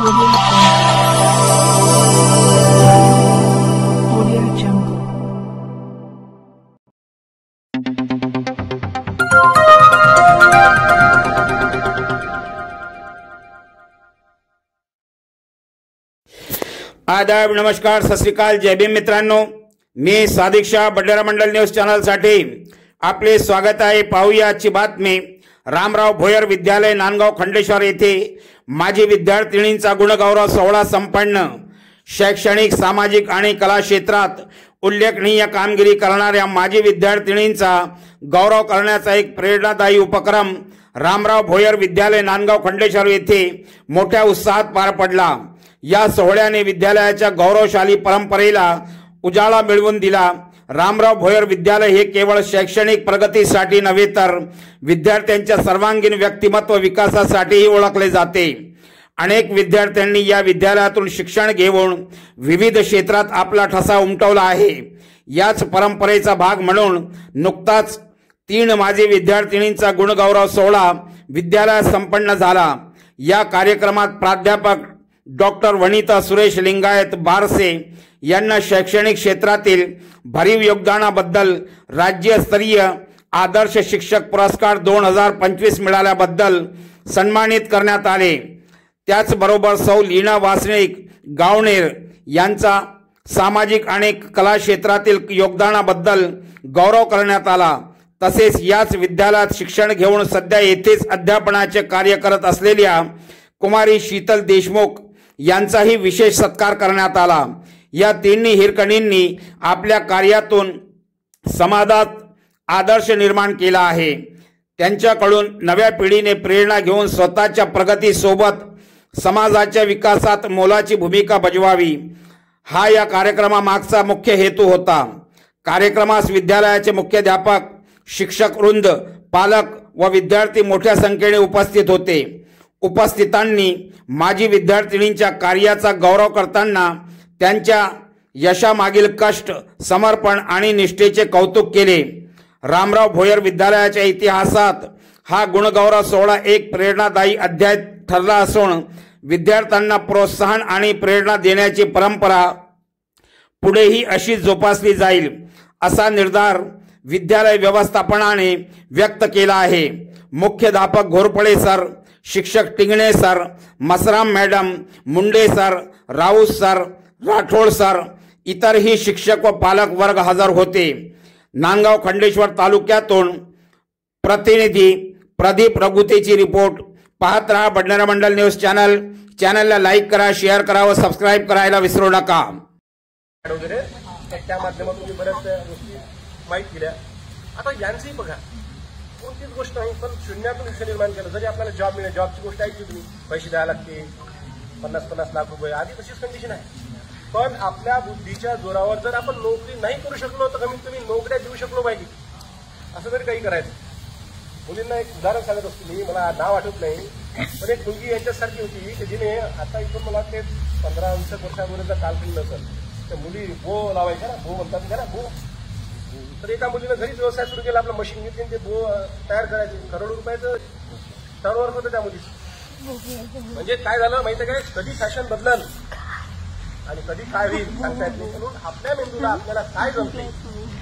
आदाब, नमस्कार, सत श्री अकाल, जय भीम मित्रांनो. मी सादिक शाह, बडनेरा मंडल न्यूज चॅनल साठी आपले स्वागत आहे. पाहूया आजची बातमी. रामराव भोयर विद्यालय नांदगाव खंडेश्वर येथे माजी विद्यार्थिनींचा गुणगौरव सोहळा संपन्न. शैक्षणिक, सामाजिक आणि कला क्षेत्रात उल्लेखनीय कामगिरी करणाऱ्या माजी विद्यार्थिनींचा गौरव करण्याचा एक प्रेरणादायी उपक्रम रामराव भोयर विद्यालय नांदगाव खंडेश्वर येथे मोठ्या उत्साहात पार पडला. या सोहळ्याने विद्यालयाच्या गौरवशाली परंपरेला उजाळा मिळवून दिला. रामराव भोयर विद्यालय हे केवळ शैक्षणिक प्रगतीसाठी नव्हे तर विद्यार्थ्यांच्या सर्वांगीण व्यक्तिमत्व विकासासाठीही ओळखले जाते. अनेक विद्यार्थ्यांनी या विद्यालयातून शिक्षण घेऊन विविध क्षेत्रात आपला ठसा उमटवला आहे. याच परंपरेचा भाग म्हणून नुकताच 3 माजी विद्यार्थिनींचा गुणगौरव सोहळा विद्यालयात संपन्न झाला. या कार्यक्रमात प्राध्यापक डॉक्टर वनिता सुरेश लिंगायत बारसे यांना शैक्षणिक क्षेत्रातील भरीव योगदानाबद्दल राज्यस्तरीय आदर्श शिक्षक पुरस्कार 2025 मिळाल्याबद्दल सन्मानित करण्यात आले. त्याचबरोबर सौ लीना वासनिक गावणेर यांचा सामाजिक आणि कला क्षेत्रातील योगदानाबद्दल गौरव करण्यात आला. तसेच याच विद्यालयात शिक्षण घेऊन सध्या येथेच अध्यापनाचे कार्य करत असलेल्या कुमारी शीतल देशमुख यांचाही विशेष सत्कार करण्यात आला. या 3 हिरकणींनी आपल्या कार्यातून समाजात आदर्श निर्माण केला आहे. त्यांच्याकडून नव्या पिढीने प्रेरणा घेऊन स्वतःच्या प्रगतीसोबत समाजाच्या विकासात मोलाची भूमिका बजवावी, हा या कार्यक्रमामागचा मुख्य हेतू होता. कार्यक्रमास विद्यालयाचे मुख्याध्यापक, शिक्षक वृंद, पालक व विद्यार्थी मोठ्या संख्येने उपस्थित होते. उपस्थितांनी माजी विद्यार्थिनींच्या कार्याचा गौरव करताना त्यांच्या यशामागील कष्ट, समर्पण आणि निष्ठेचे कौतुक केले. रामराव भोयर विद्यालयाच्या इतिहासात हा गुणगौरव सोहळा एक प्रेरणादायी अध्याय ठरला असून विद्यार्थ्यांना प्रोत्साहन आणि प्रेरणा देण्याची परंपरा पुढेही अशी जोपासली जाईल, असा निर्धार विद्यालय व्यवस्थापनाने व्यक्त केला आहे. मुख्याध्यापक घोरपडे सर, शिक्षक Tingane sir, Masram madam, Munde sir, Raut sir, Rathod sir, इतरही शिक्षक व पालक वर्ग हजर होते. नांदगाव खंडेश्वर तालुक्यातून प्रतिनिधी प्रदीप रघुतेची रिपोर्ट. पाहत रहा बडनेरा मंडल न्यूज चॅनल. चॅनलला लाईक करा, शेअर करा व सबस्क्राईब करायला विसरू नका. त्या माध्यमातून बऱ्याच गोष्टी माहीत केल्या. आता यांचंही बघा, कोणतीच गोष्ट नाही पण शून्यातून विषय निर्माण केलं. जरी आपल्याला जॉब मिळेल, जॉबची गोष्ट ऐकली तुम्ही, पैसे द्यायला लागते 50-50 लाख रुपये, आधी तशीच कंडिशन आहे. पण आपल्या बुद्धीच्या जोरावर जर आपण नोकरी नाही करू शकलो तर कमीत कमी नोकऱ्या देऊ शकलो पाहिजे, असं तरी काही करायचं. मुलींना एक उदाहरण सांगत असतो मी, मला नाव आठवत नाही, पण एक मुलगी यांच्यासारखी होती की जिने आता इथून मला ते 15-20 वर्षापर्यंत कालखंड नसेल, त्या मुली बो लावायच्या ना, बो म्हणतात ना, बो. तर एका मुलीनं घरीच व्यवसाय सुरू केला, आपलं मशीन घेतली, ते बो तयार करायचे. करोड रुपयाचं टर्नओव्हर होतं त्या मुलीचं. म्हणजे काय झालं माहिती काय, कधी फॅशन बदलल आणि कधी काय होईल सांगता येत नाही. म्हणून आपल्या मेंदूला आपल्याला काय जमते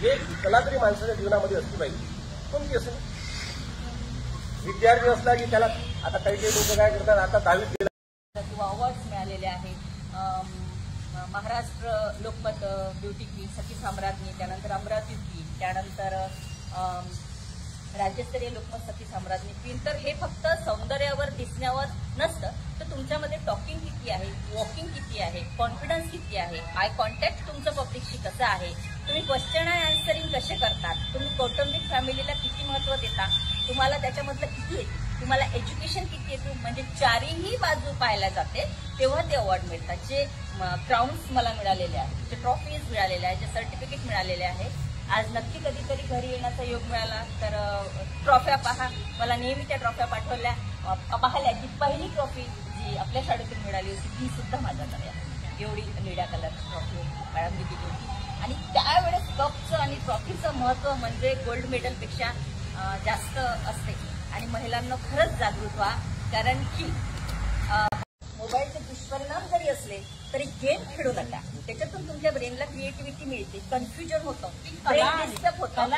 हे कला तरी माणसाच्या जीवनामध्ये असली पाहिजे. कोणती असेल विद्यार्थी असला की त्याला, आता काही लोक काय करतात, आता 10वीत गेला किंवा अवॉर्ड्स मिळालेले आहेत. महाराष्ट्र लोकमत ब्युटी क्वीन सखी सम्राज्ञी, त्यानंतर अमरावती क्वीन, त्यानंतर राज्यस्तरीय लोकमत सखी सम्राज्ञी क्वीन. तर हे फक्त सौंदर्यावर दिसण्यावर नसतं, तर तुमच्यामध्ये टॉकिंग किती आहे, वॉकिंग किती आहे, कॉन्फिडन्स किती आहे, आय कॉन्टॅक्ट तुमचं पब्लिकशी कसं आहे, तुम्ही क्वेश्चन अँड आन्सरिंग कसे करतात, तुम्ही कौटुंबिक फॅमिलीला किती महत्त्व देता, तुम्हाला त्याच्यामधलं किती येते, तुम्हाला एज्युकेशन किती येतो, म्हणजे चारही बाजू पाहायला जाते, तेव्हा ते अवॉर्ड मिळतात. जे क्राउन्स मला मिळालेले आहेत, जे ट्रॉफीज मिळालेल्या आहेत, जे सर्टिफिकेट मिळालेले आहेत. आज नक्की कधीतरी घरी येण्याचा योग मिळाला तर ट्रॉफ्या पहा, मला नेहमी त्या ट्रॉफ्या पाठवल्या पाहिल्या. जी पहिली ट्रॉफी जी आपल्या शाळेतून मिळाली होती ती सुद्धा माझ्याकडे आहे. एवढी निळ्या कलरची ट्रॉफी मॅडमनी दिली होती. आणि त्यावेळेस कपचं आणि ट्रॉफीचं महत्त्व म्हणजे गोल्ड मेडलपेक्षा जास्त असते. आणि महिलांना खरंच जागृत व्हा, कारण की मोबाईलचे दुष्परिणाम बसले तरी गेम खेळू नका. त्याच्यातून तुमच्या ब्रेनला क्रिएटिव्हिटी मिळते, कन्फ्युजन होतं, ब्रेन डिस्टर्ब होतं.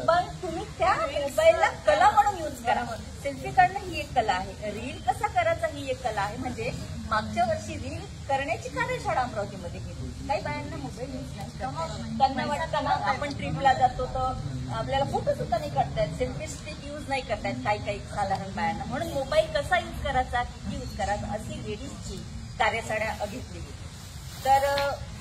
पण तुम्ही त्या मोबाईलला कला म्हणून यूज करा. सेल्फी काढणं ही एक कला आहे, रील कसा करायचा ही एक कला आहे. म्हणजे मागच्या वर्षी रील करण्याची कार्यशाळा अमरावतीमध्ये घेतली. काही बायांना मोबाईल यूज नाही करतात, त्यांना वाटतं ना आपण ट्रिपला जातो तर आपल्याला फोटो सुद्धा नाही करतायत, सेल्फी स्टिक यूज नाही करतायत काही साधारण बायांना. म्हणून मोबाईल कसा यूज करायचा, किती यूज करायचा अशी लेडीजची कार्यशाळा घेतली गेली. तर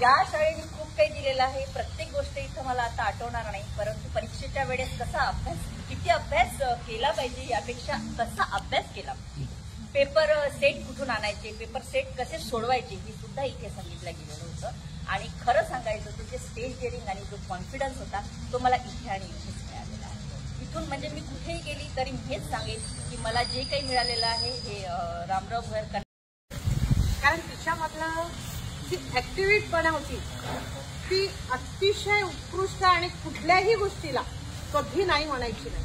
या शाळेने खूप काही दिलेलं आहे. प्रत्येक गोष्ट इथं मला आता आठवणार नाही, परंतु परीक्षेच्या वेळेस कसा अभ्यास, किती अभ्यास केला पाहिजे यापेक्षा कसा अभ्यास केला पाहिजे, पेपर सेट कुठून आणायचे, पेपर सेट कसे सोडवायचे हे सुद्धा इथे सांगितलं गेलेलं होतं. आणि खरं सांगायचं तर जे स्टेज डेअरिंग आणि जो कॉन्फिडन्स होता तो मला इथे आणि इथेच मिळालेला आहे. इथून म्हणजे मी कुठेही गेली तरी मी हेच सांगेन की मला जे काही मिळालेलं आहे हे रामराव भोयर, कारण तिच्यामधलं जी ऍक्टिव्हिटीपणा होती ती अतिशय उत्कृष्ट आणि कुठल्याही गोष्टीला कधी नाही म्हणायची नाही.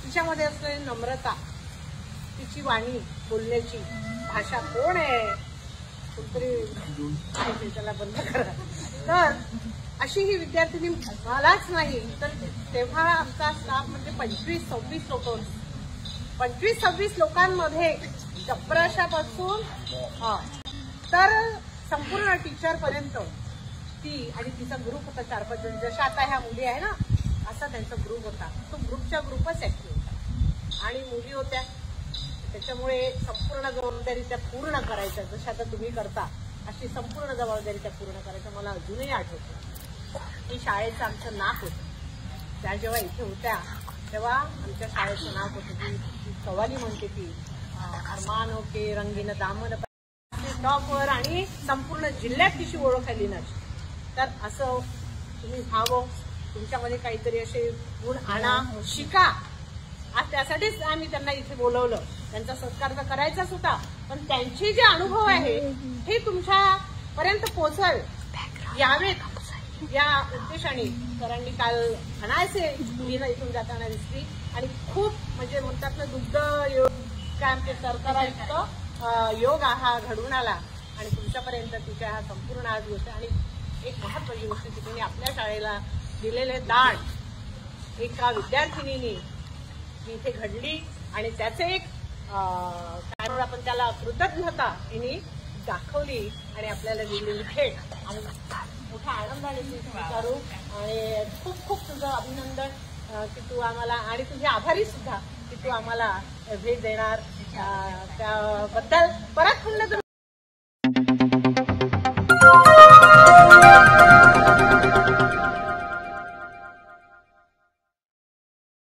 तिच्यामध्ये असलेली नम्रता, तिची वाणी, बोलण्याची भाषा, कोण आहे कुठतरी त्याला बंद करा. तर अशी ही विद्यार्थिनी मलाच नाही तर तेव्हा आमचा स्टाफ म्हणजे 25-26 लोक होते. 25-26 लोकांमध्ये चपराशापासून तर संपूर्ण टीचर पर्यंत ती आणि तिचा ग्रुप होता 4-5 जण. जशा आता ह्या मुली आहे ना असा त्यांचा ग्रुप होता. तो ग्रुपच ऍक्टिव्ह होता आणि मुली होत्या. त्याच्यामुळे संपूर्ण जबाबदारी त्या पूर्ण करायच्या. जशा आता तुम्ही करता अशी संपूर्ण जबाबदारी त्या पूर्ण करायच्या. मला अजूनही आठवतं की शाळेचं आमचं नाक होतं. त्या जेव्हा इथे होत्या तेव्हा आमच्या शाळेचं नाक होतं की कवाली म्हणते ती अरमान के रंगीन दामन टॉपवर आणि संपूर्ण जिल्ह्यात तिची ओळख आली ना. तर असं तुम्ही व्हावं, तुमच्यामध्ये काहीतरी असे गुण आणा, शिका. आज त्यासाठीच आम्ही त्यांना इथे बोलवलं. त्यांचा सत्कार तर करायचाच होता, पण त्यांचे जे अनुभव आहे हे तुमच्यापर्यंत यावेत या उद्देशाने सरांनी काल म्हणायचे मुलीला इथून जाताना दिसली. आणि खूप म्हणजे म्हणतात ना दुग्ध योग काय आमचे सरकारायुक्त योग हा घडवून आला आणि तुमच्यापर्यंत तिच्या हा संपूर्ण आज गोष्ट. आणि एक महत्वाची गोष्ट तिने आपल्या शाळेला दिलेले दान एका विद्यार्थिनीने इथे घडली आणि त्याचे एक काय म्हणून आपण त्याला कृतज्ञता तिने दाखवली आणि आपल्याला दिलेली भेट. आणि मोठ्या आनंदाने ती स्वीकारू आणि खूप खूप तुझं अभिनंदन की तू आम्हाला आणि तुझे आभारी सुद्धा की तू आम्हाला भेट देणार त्याबद्दल परत